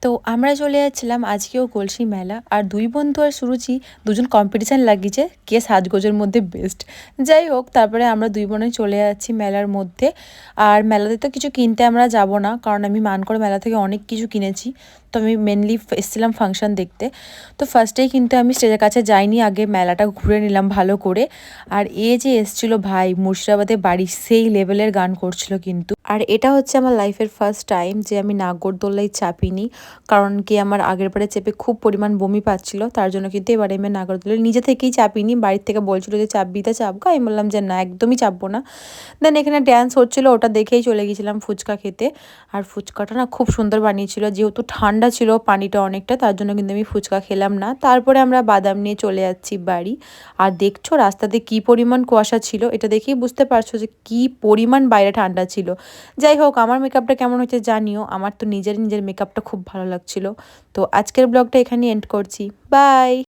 তো আমরা চলে যাচ্ছিলাম আজকেও গলসি মেলা। আর দুই বন্ধু আর সুরুচি দুজন কম্পিটিশান লাগিয়েছে কে সাজগোজের মধ্যে বেস্ট। যাই হোক, তারপরে আমরা দুই বোনে চলে যাচ্ছি মেলার মধ্যে। আর মেলাতে তো কিছু কিনতে আমরা যাব না, কারণ আমি মানকড় মেলা থেকে অনেক কিছু কিনেছি। তো আমি মেনলি এসেছিলাম ফাংশন দেখতে। তো ফার্স্টেই কিন্তু আমি স্টেজের কাছে যাইনি, আগে মেলাটা ঘুরে নিলাম ভালো করে। আর এ যে এসছিল ভাই মুর্শিদাবাদে বাড়ি, সেই লেভেলের গান করছিল কিন্তু। আর এটা হচ্ছে আমার লাইফের ফার্স্ট টাইম যে আমি নাগরদোল্লায় চাপিনি, কারণ কি আমার আগের বারে চেপে খুব পরিমাণ বমি পাচ্ছিল, তার জন্য কিন্তু এবারে আমি নাগরদোলায় নিজে থেকেই চাপিনি। বাড়ির থেকে বলছিল যে চাপবি তা চাপগা, আমি বললাম যে না, একদমই চাপবো না। দেন এখানে ড্যান্স হচ্ছিলো, ওটা দেখেই চলে গেছিলাম ফুচকা খেতে। আর ফুচকাটা না খুব সুন্দর বানিয়েছিল, যেহেতু ঠান্ডা ছিল পানিটা অনেকটা, তার জন্য কিন্তু আমি ফুচকা খেলাম না। তারপরে আমরা বাদাম নিয়ে চলে যাচ্ছি বাড়ি। আর দেখছো রাস্তাতে কি পরিমাণ কুয়াশা ছিল, এটা দেখেই বুঝতে পারছো যে কি পরিমাণ বাইরে ঠান্ডা ছিল। যাই হোক, আমার মেকআপটা কেমন হয়েছে জানিও, আমার তো নিজের মেকআপটা খুব ভালো লাগছিল। তো আজকের ব্লগটা এখানে এন্ড করছি, বাই।